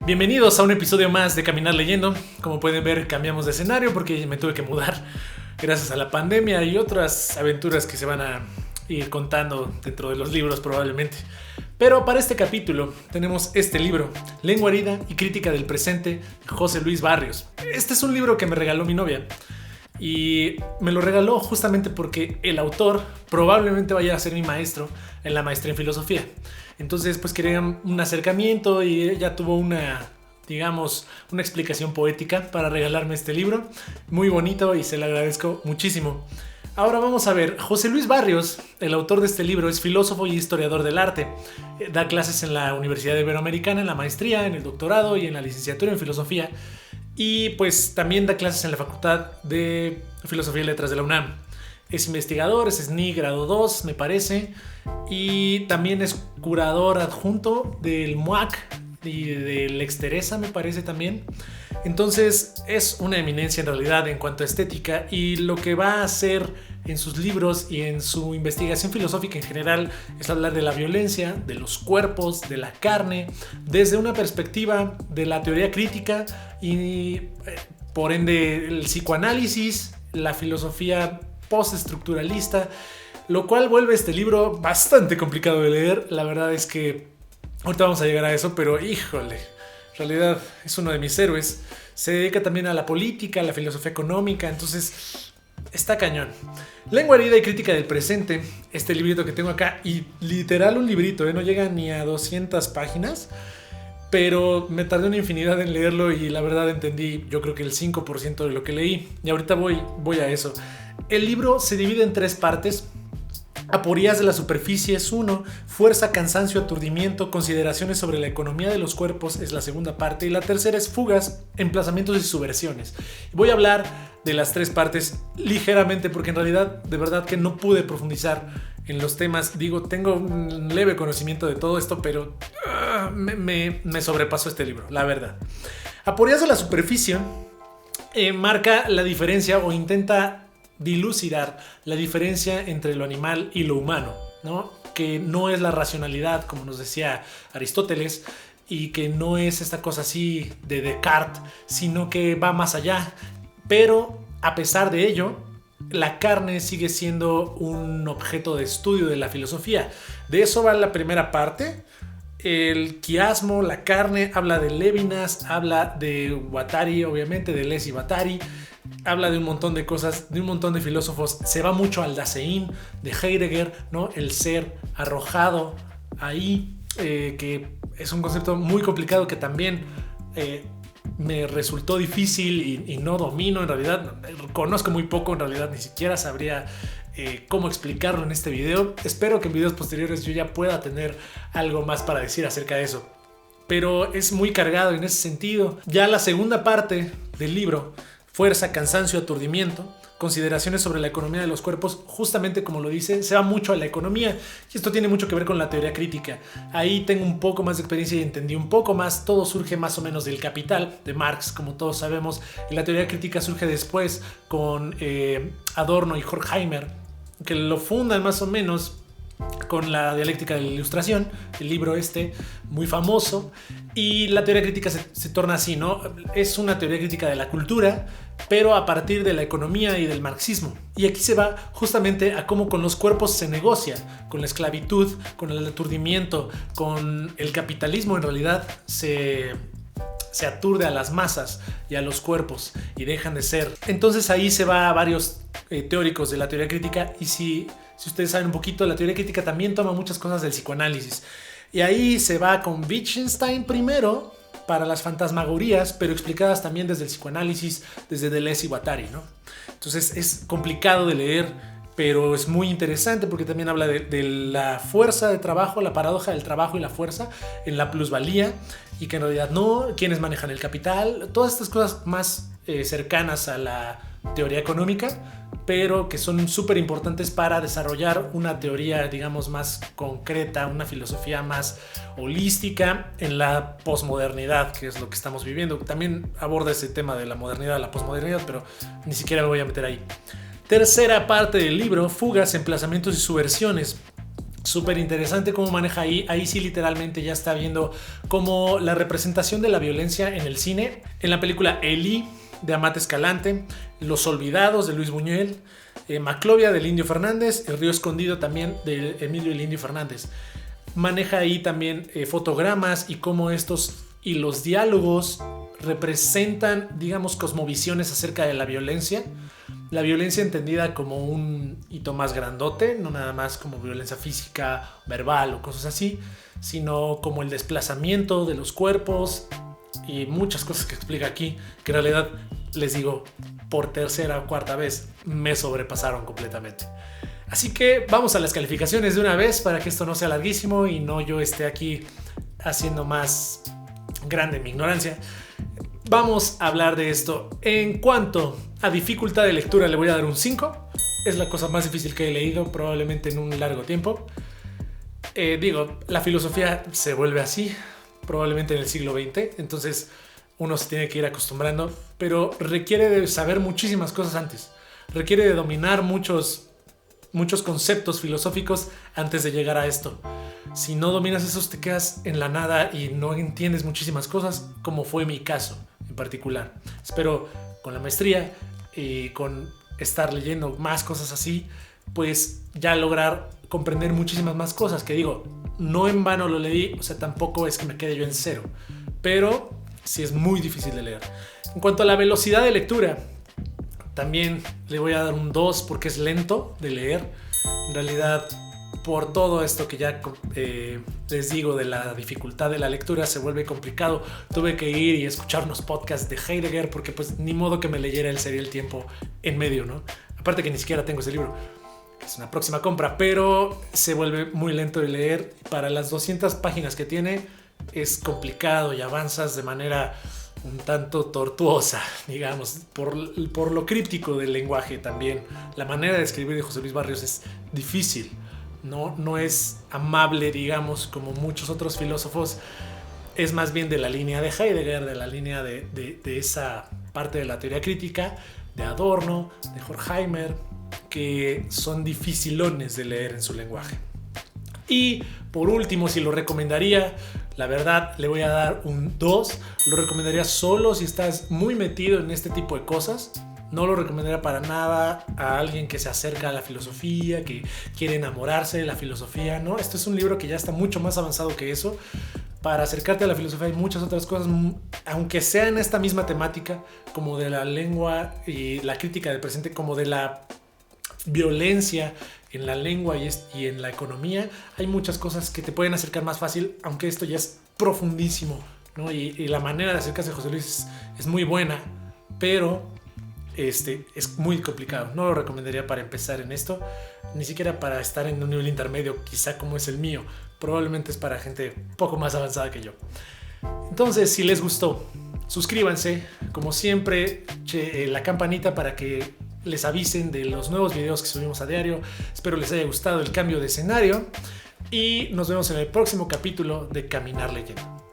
Bienvenidos a un episodio más de Caminar Leyendo. Como pueden ver, cambiamos de escenario porque me tuve que mudar gracias a la pandemia y otras aventuras que se van a ir contando dentro de los libros probablemente. Pero para este capítulo tenemos este libro, Lengua herida y crítica del presente, de José Luis Barrios. Este es un libro que me regaló mi novia y me lo regaló justamente porque el autor probablemente vaya a ser mi maestro en la maestría en filosofía. Entonces pues quería un acercamiento y ella tuvo una explicación poética para regalarme este libro. Muy bonito y se le agradezco muchísimo. Ahora vamos a ver, José Luis Barrios, el autor de este libro, es filósofo y historiador del arte. Da clases en la Universidad Iberoamericana, en la maestría, en el doctorado y en la licenciatura en filosofía. Y pues también da clases en la Facultad de Filosofía y Letras de la UNAM. Es investigador, es SNI grado 2, me parece. Y también es curador adjunto del MUAC y del Exteresa, me parece también. Entonces es una eminencia en realidad en cuanto a estética, y lo que va a hacer en sus libros y en su investigación filosófica en general es hablar de la violencia, de los cuerpos, de la carne, desde una perspectiva de la teoría crítica y por ende el psicoanálisis, la filosofía postestructuralista, lo cual vuelve este libro bastante complicado de leer. La verdad es que ahorita vamos a llegar a eso, pero híjole, en realidad es uno de mis héroes. Se dedica también a la política, a la filosofía económica, entonces está cañón. Lengua herida y crítica del presente, este librito que tengo acá, y literal un librito, no llega ni a 200 páginas, pero me tardé una infinidad en leerlo y la verdad entendí, yo creo que el 5% de lo que leí, y ahorita voy a eso. El libro se divide en 3 partes. Aporías de la superficie es 1, fuerza, cansancio, aturdimiento, consideraciones sobre la economía de los cuerpos es la segunda parte, y la tercera es fugas, emplazamientos y subversiones. Voy a hablar de las 3 partes ligeramente porque en realidad de verdad que no pude profundizar en los temas. Digo, tengo un leve conocimiento de todo esto, pero me sobrepasó este libro, la verdad. Aporías de la superficie marca la diferencia o intenta dilucidar la diferencia entre lo animal y lo humano, ¿no? Que no es la racionalidad, como nos decía Aristóteles, y que no es esta cosa así de Descartes, sino que va más allá. Pero a pesar de ello, la carne sigue siendo un objeto de estudio de la filosofía. De eso va la primera parte. El quiasmo, la carne, habla de Lévinas, habla de Guattari, obviamente, de Deleuze y Guattari. Habla de un montón de cosas, de un montón de filósofos. Se va mucho al Dasein de Heidegger, ¿no? El ser arrojado ahí, que es un concepto muy complicado que también me resultó difícil y no domino. En realidad, conozco muy poco, en realidad ni siquiera sabría cómo explicarlo en este video. Espero que en videos posteriores yo ya pueda tener algo más para decir acerca de eso. Pero es muy cargado en ese sentido. Ya la segunda parte del libro, fuerza, cansancio, aturdimiento, consideraciones sobre la economía de los cuerpos, justamente como lo dice, se va mucho a la economía, y esto tiene mucho que ver con la teoría crítica. Ahí tengo un poco más de experiencia y entendí un poco más. Todo surge más o menos del Capital de Marx, como todos sabemos, y la teoría crítica surge después con Adorno y Horkheimer, que lo fundan más o menos con la dialéctica de la ilustración, el libro muy famoso. Y la teoría crítica se torna así, ¿no? Es una teoría crítica de la cultura, pero a partir de la economía y del marxismo. Y aquí se va justamente a cómo con los cuerpos se negocia, con la esclavitud, con el aturdimiento, con el capitalismo. En realidad se aturde a las masas y a los cuerpos y dejan de ser. Entonces ahí se va a varios teóricos de la teoría crítica, y si ustedes saben un poquito, la teoría crítica también toma muchas cosas del psicoanálisis. Y ahí se va con Wittgenstein primero para las fantasmagorías, pero explicadas también desde el psicoanálisis, desde Deleuze y Guattari, ¿no? Entonces es complicado de leer, pero es muy interesante porque también habla de la fuerza de trabajo, la paradoja del trabajo y la fuerza en la plusvalía, y que en realidad no, quienes manejan el capital, todas estas cosas más cercanas a la teoría económica, pero que son súper importantes para desarrollar una teoría, digamos, más concreta, una filosofía más holística en la posmodernidad, que es lo que estamos viviendo. También aborda ese tema de la modernidad, la posmodernidad, pero ni siquiera me voy a meter ahí. Tercera parte del libro, fugas, emplazamientos y subversiones. Súper interesante cómo maneja ahí. Ahí sí literalmente ya está viendo como la representación de la violencia en el cine. En la película Eli de Amat Escalante, Los Olvidados de Luis Buñuel, Maclovia del Indio Fernández, El Río Escondido también de Emilio el Indio Fernández. Maneja ahí también fotogramas y cómo estos y los diálogos representan, digamos, cosmovisiones acerca de la violencia. La violencia entendida como un hito más grandote, no nada más como violencia física, verbal o cosas así, sino como el desplazamiento de los cuerpos y muchas cosas que explica aquí, que en realidad, les digo, por tercera o cuarta vez me sobrepasaron completamente. Así que vamos a las calificaciones de una vez para que esto no sea larguísimo y no yo esté aquí haciendo más grande mi ignorancia. Vamos a hablar de esto. En cuanto a dificultad de lectura, le voy a dar un 5. Es la cosa más difícil que he leído probablemente en un largo tiempo. La filosofía se vuelve así, probablemente en el siglo XX. Entonces uno se tiene que ir acostumbrando, pero requiere de saber muchísimas cosas antes. Requiere de dominar muchos conceptos filosóficos antes de llegar a esto. Si no dominas esos, te quedas en la nada y no entiendes muchísimas cosas, como fue mi caso en particular. Espero con la maestría y con estar leyendo más cosas así, pues ya lograr comprender muchísimas más cosas, que digo, no en vano lo leí, o sea, tampoco es que me quede yo en cero, pero sí es muy difícil de leer. En cuanto a la velocidad de lectura, también le voy a dar un 2 porque es lento de leer. En realidad, por todo esto que ya les digo de la dificultad de la lectura, se vuelve complicado. Tuve que ir y escuchar unos podcasts de Heidegger porque pues ni modo que me leyera el Sería el Tiempo en medio, ¿no? Aparte que ni siquiera tengo ese libro. Es una próxima compra, pero se vuelve muy lento de leer. Para las 200 páginas que tiene es complicado y avanzas de manera un tanto tortuosa, digamos, por lo críptico del lenguaje también. La manera de escribir de José Luis Barrios es difícil, no es amable, digamos, como muchos otros filósofos. Es más bien de la línea de Heidegger, de la línea de esa parte de la teoría crítica, de Adorno, de Horkheimer, que son dificilones de leer en su lenguaje. Y por último, si lo recomendaría, la verdad le voy a dar un 2. Lo recomendaría solo si estás muy metido en este tipo de cosas. No lo recomendaría para nada a alguien que se acerca a la filosofía, que quiere enamorarse de la filosofía. No, esto es un libro que ya está mucho más avanzado que eso. Para acercarte a la filosofía hay muchas otras cosas, aunque sea en esta misma temática, como de la lengua y la crítica del presente, como de la violencia en la lengua y en la economía. Hay muchas cosas que te pueden acercar más fácil, aunque esto ya es profundísimo, ¿no? Y la manera de acercarse a José Luis es muy buena, pero es muy complicado. No lo recomendaría para empezar en esto, ni siquiera para estar en un nivel intermedio, quizá como es el mío. Probablemente es para gente un poco más avanzada que yo. Entonces, si les gustó, suscríbanse, como siempre, la campanita para que les avisen de los nuevos videos que subimos a diario. Espero les haya gustado el cambio de escenario y nos vemos en el próximo capítulo de Caminar Leyendo.